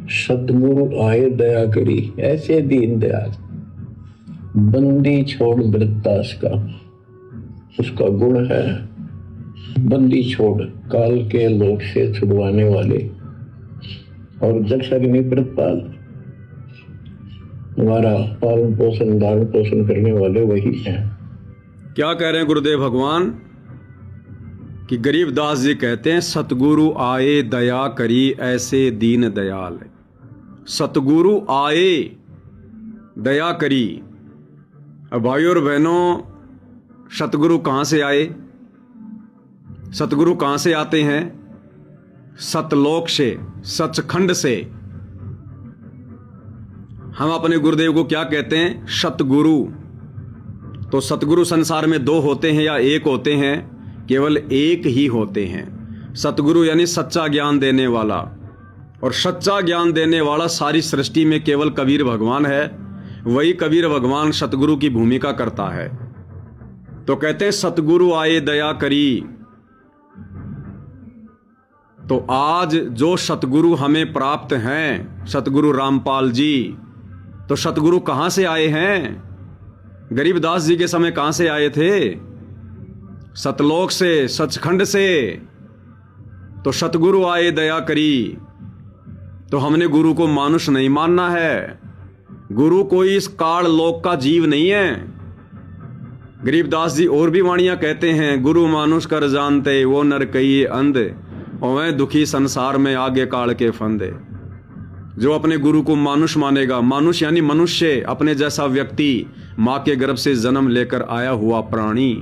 सतगुरु आए दया करी ऐसे दीन दयाल, बंदी छोड़ वृत्तास का, उसका गुण है बंदी छोड़, काल के लोक से छुड़वाने वाले, और दक्ष अग्नि प्रतपाल, हमारा पालन पोषण धारण पोषण करने वाले वही हैं। क्या कह रहे हैं गुरुदेव भगवान कि गरीबदास जी कहते हैं सतगुरु आए दया करी ऐसे दीन दयाल। सतगुरु आए दया करी। अब भाइयों और बहनों, सतगुरु कहाँ से आए? सतगुरु कहाँ से आते हैं? सतलोक से, सचखंड से। हम अपने गुरुदेव को क्या कहते हैं? सतगुरु। तो सतगुरु संसार में दो होते हैं या एक होते हैं? केवल एक ही होते हैं। सतगुरु यानी सच्चा ज्ञान देने वाला, और सच्चा ज्ञान देने वाला सारी सृष्टि में केवल कबीर भगवान है। वही कबीर भगवान सतगुरु की भूमिका करता है। तो कहते हैं सतगुरु आए दया करी। तो आज जो सतगुरु हमें प्राप्त हैं, सतगुरु रामपाल जी, तो सतगुरु कहां से आए हैं? गरीबदास जी के समय कहां से आए थे? सतलोक से, सचखंड से। तो सतगुरु आए दया करी। तो हमने गुरु को मानुष नहीं मानना है। गुरु कोई इस काल लोक का जीव नहीं है। गरीबदास जी और भी वाणियां कहते हैं, गुरु मानुष कर जानते वो नर कई अंध, और दुखी संसार में आगे काल के फंदे। जो अपने गुरु को मानुष मानेगा, मानुष यानी मनुष्य, अपने जैसा व्यक्ति, मां के गर्भ से जन्म लेकर आया हुआ प्राणी,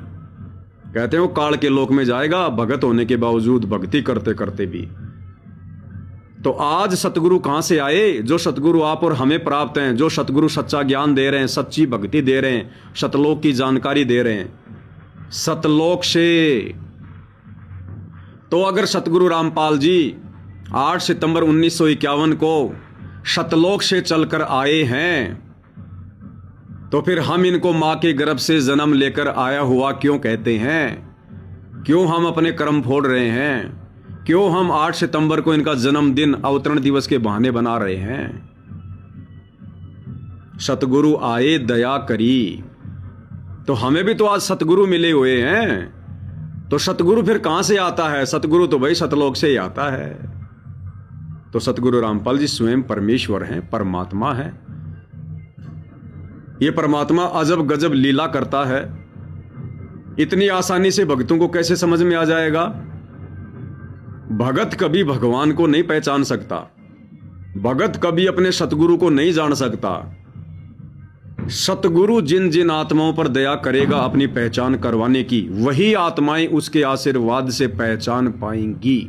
कहते हैं वो काल के लोक में जाएगा, भगत होने के बावजूद, भक्ति करते करते भी। तो आज सतगुरु कहां से आए? जो सतगुरु आप और हमें प्राप्त हैं, जो सतगुरु सच्चा ज्ञान दे रहे हैं, सच्ची भक्ति दे रहे हैं, सतलोक की जानकारी दे रहे हैं, सतलोक से। तो अगर सतगुरु रामपाल जी 8 सितंबर 1951 को सतलोक से चलकर आए हैं, तो फिर हम इनको मां के गर्भ से जन्म लेकर आया हुआ क्यों कहते हैं? क्यों हम अपने कर्म फोड़ रहे हैं? क्यों हम 8 सितंबर को इनका जन्मदिन अवतरण दिवस के बहाने बना रहे हैं? सतगुरु आए दया करी। तो हमें भी तो आज सतगुरु मिले हुए हैं। तो सतगुरु फिर कहां से आता है? सतगुरु तो भाई सतलोक से ही आता है। तो सतगुरु रामपाल जी स्वयं परमेश्वर हैं, परमात्मा है। ये परमात्मा अजब गजब लीला करता है। इतनी आसानी से भक्तों को कैसे समझ में आ जाएगा? भगत कभी भगवान को नहीं पहचान सकता। भगत कभी अपने सतगुरु को नहीं जान सकता। सतगुरु जिन जिन आत्माओं पर दया करेगा अपनी पहचान करवाने की, वही आत्माएं उसके आशीर्वाद से पहचान पाएंगी।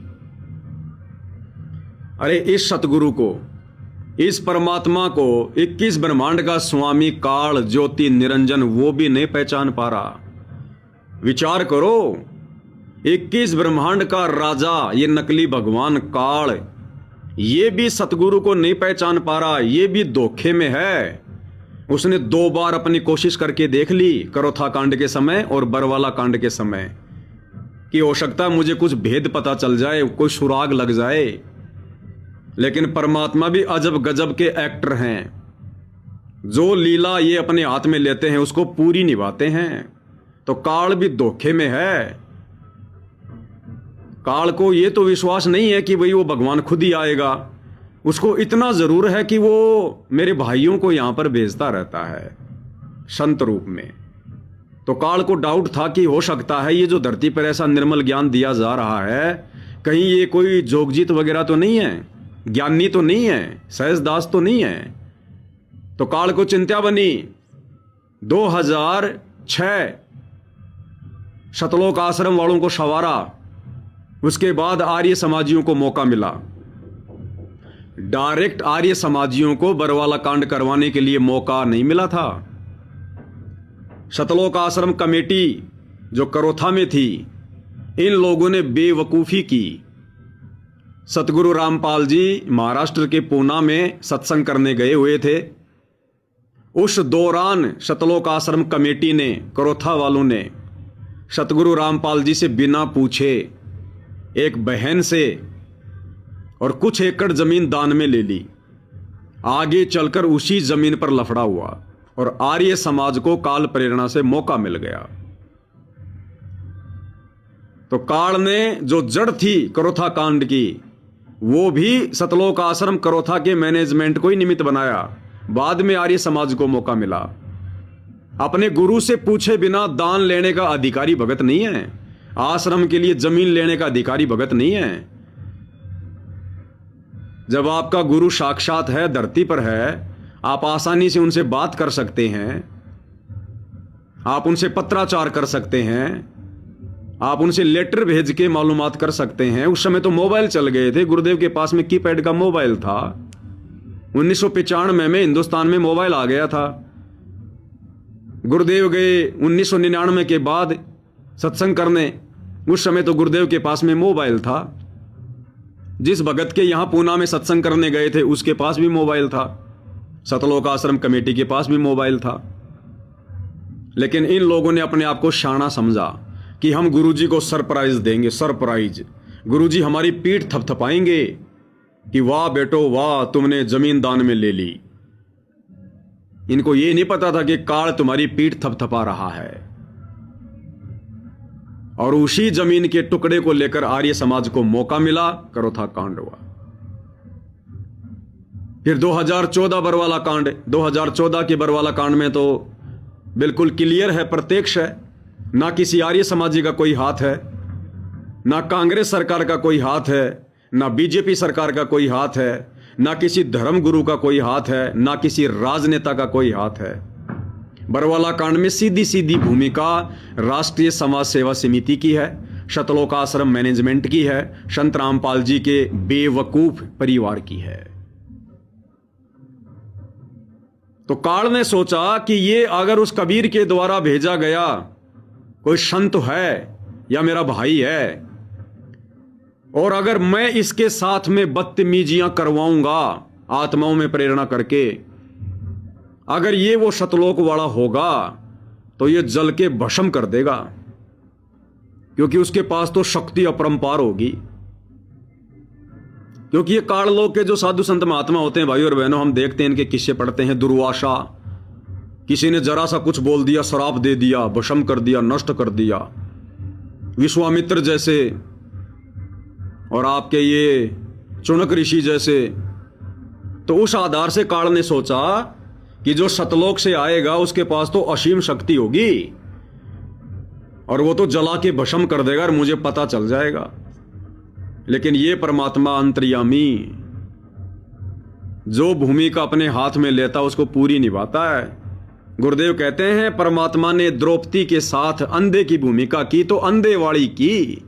अरे इस सतगुरु को, इस परमात्मा को 21 ब्रह्मांड का स्वामी काल ज्योति निरंजन वो भी नहीं पहचान पा रहा। विचार करो, 21 ब्रह्मांड का राजा ये नकली भगवान काल, ये भी सतगुरु को नहीं पहचान पा रहा। ये भी धोखे में है। उसने 2 बार अपनी कोशिश करके देख ली, करोथा कांड के समय और बरवाला कांड के समय, कि हो सकता है मुझे कुछ भेद पता चल जाए, कोई सुराग लग जाए। लेकिन परमात्मा भी अजब गजब के एक्टर हैं। जो लीला ये अपने हाथ में लेते हैं उसको पूरी निभाते हैं। तो काल भी धोखे में है। काल को ये तो विश्वास नहीं है कि भाई वो भगवान खुद ही आएगा। उसको इतना जरूर है कि वो मेरे भाइयों को यहां पर भेजता रहता है संत रूप में। तो काल को डाउट था कि हो सकता है ये जो धरती पर ऐसा निर्मल ज्ञान दिया जा रहा है, कहीं ये कोई जोगजीत वगैरह तो नहीं है, ज्ञानी तो नहीं है, सहजदास तो नहीं है। तो काल को चिंता बनी। 2006 सतलोक आश्रम वालों को सवारा। उसके बाद आर्य समाजियों को मौका मिला। डायरेक्ट आर्य समाजियों को बरवाला कांड करवाने के लिए मौका नहीं मिला था। सतलोक आश्रम कमेटी जो करोथा में थी, इन लोगों ने बेवकूफी की। सतगुरु रामपाल जी महाराष्ट्र के पूना में सत्संग करने गए हुए थे। उस दौरान सतलोक आश्रम कमेटी ने, करोथा वालों ने, सतगुरु रामपाल जी से बिना पूछे एक बहन से और कुछ एकड़ जमीन दान में ले ली। आगे चलकर उसी जमीन पर लफड़ा हुआ और आर्य समाज को काल प्रेरणा से मौका मिल गया। तो काल ने जो जड़ थी करोथा कांड की, वो भी सतलोक आश्रम करोथा के मैनेजमेंट को ही निमित्त बनाया। बाद में आर्य समाज को मौका मिला। अपने गुरु से पूछे बिना दान लेने का अधिकारी भगत नहीं है। आश्रम के लिए जमीन लेने का अधिकारी भगत नहीं है। जब आपका गुरु साक्षात है, धरती पर है, आप आसानी से उनसे बात कर सकते हैं, आप उनसे पत्राचार कर सकते हैं, आप उनसे लेटर भेज के मालूमात कर सकते हैं। उस समय तो मोबाइल चल गए थे। गुरुदेव के पास में कीपैड का मोबाइल था। 1995 में हिंदुस्तान में मोबाइल आ गया था। गुरुदेव गए 1999 के बाद सत्संग करने। उस समय तो गुरुदेव के पास में मोबाइल था। जिस भगत के यहां पूना में सत्संग करने गए थे उसके पास भी मोबाइल था। सतलोक आश्रम कमेटी के पास भी मोबाइल था। लेकिन इन लोगों ने अपने आप को शाना समझा कि हम गुरुजी को सरप्राइज देंगे। सरप्राइज, गुरुजी हमारी पीठ थपथपाएंगे कि वाह बेटो वाह, तुमने जमीन दान में ले ली। इनको यह नहीं पता था कि काल तुम्हारी पीठ थपथपा रहा है। और उसी जमीन के टुकड़े को लेकर आर्य समाज को मौका मिला, करोथा कांड हुआ। फिर 2014 बरवाला कांड। 2014 के बरवाला कांड में तो बिल्कुल क्लियर है, प्रत्यक्ष है। ना किसी आर्य समाजी का कोई हाथ है, ना कांग्रेस सरकार का कोई हाथ है, ना बीजेपी सरकार का कोई हाथ है, ना किसी धर्म गुरु का कोई हाथ है, ना किसी राजनेता का कोई हाथ है। बरवाला कांड में सीधी सीधी भूमिका राष्ट्रीय समाज सेवा समिति की है, सतलोक आश्रम मैनेजमेंट की है, संत रामपाल जी के बेवकूफ परिवार की है। तो काल ने सोचा कि ये अगर उस कबीर के द्वारा भेजा गया कोई संत है या मेरा भाई है, और अगर मैं इसके साथ में बदतमीजियां करवाऊंगा आत्माओं में प्रेरणा करके, अगर ये वो सतलोक वाला होगा तो ये जल के भस्म कर देगा, क्योंकि उसके पास तो शक्ति अपरंपार होगी। क्योंकि ये काललोक के जो साधु संत महात्मा होते हैं, भाई और बहनों, हम देखते हैं, इनके किस्से पढ़ते हैं। दुर्वासा, किसी ने जरा सा कुछ बोल दिया, श्राप दे दिया, भस्म कर दिया, नष्ट कर दिया। विश्वामित्र जैसे, और आपके ये चुनक ऋषि जैसे। तो उस आधार से काल ने सोचा कि जो सतलोक से आएगा उसके पास तो असीम शक्ति होगी और वो तो जला के भस्म कर देगा और मुझे पता चल जाएगा। लेकिन ये परमात्मा अंतर्यामी जो भूमिका अपने हाथ में लेता उसको पूरी निभाता है। गुरुदेव कहते हैं परमात्मा ने द्रौपदी के साथ अंधे की भूमिका की तो अंधे वाली की।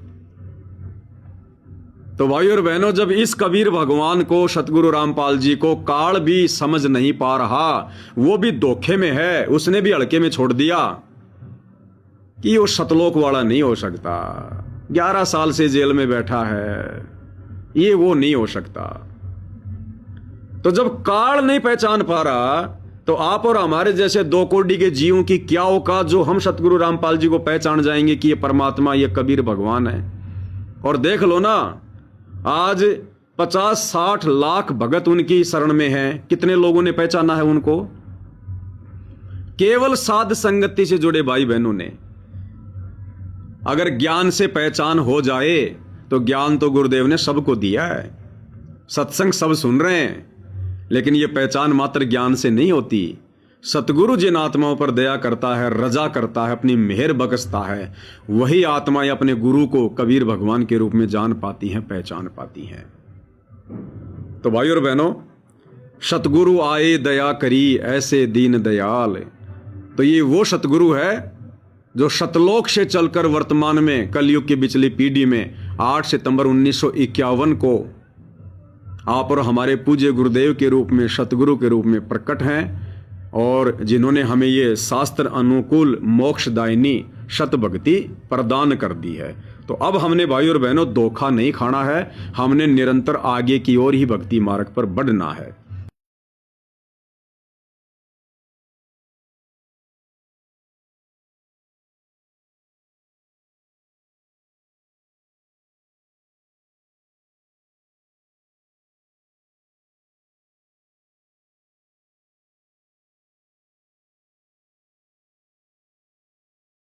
तो भाई और बहनों, जब इस कबीर भगवान को, सतगुरु रामपाल जी को काल भी समझ नहीं पा रहा, वो भी धोखे में है, उसने भी हड़के में छोड़ दिया कि वो सतलोक वाला नहीं हो सकता, 11 साल से जेल में बैठा है, ये वो नहीं हो सकता। तो जब काल नहीं पहचान पा रहा तो आप और हमारे जैसे 2 कोटि के जीवों की क्या औकात जो हम सतगुरु रामपाल जी को पहचान जाएंगे कि ये परमात्मा, ये कबीर भगवान है। और देख लो ना, आज 50-60 लाख भगत उनकी शरण में हैं। कितने लोगों ने पहचाना है उनको? केवल साध संगति से जुड़े भाई बहनों ने। अगर ज्ञान से पहचान हो जाए तो ज्ञान तो गुरुदेव ने सबको दिया है, सत्संग सब सुन रहे हैं, लेकिन यह पहचान मात्र ज्ञान से नहीं होती। सतगुरु जिन आत्माओं पर दया करता है, रजा करता है, अपनी मेहर बख्शता है, वही आत्माएं अपने गुरु को कबीर भगवान के रूप में जान पाती हैं, पहचान पाती हैं। तो भाई और बहनों, सतगुरु आए दया करी ऐसे दीन दयाल। तो ये वो सतगुरु है जो सतलोक से चलकर वर्तमान में कलयुग की पिछली पीढ़ी में 8 सितंबर 1951 को आप और हमारे पूज्य गुरुदेव के रूप में, सतगुरु के रूप में प्रकट हैं, और जिन्होंने हमें ये शास्त्र अनुकूल मोक्षदायिनी शत भक्ति प्रदान कर दी है। तो अब हमने भाई और बहनों धोखा नहीं खाना है, हमने निरंतर आगे की ओर ही भक्ति मार्ग पर बढ़ना है।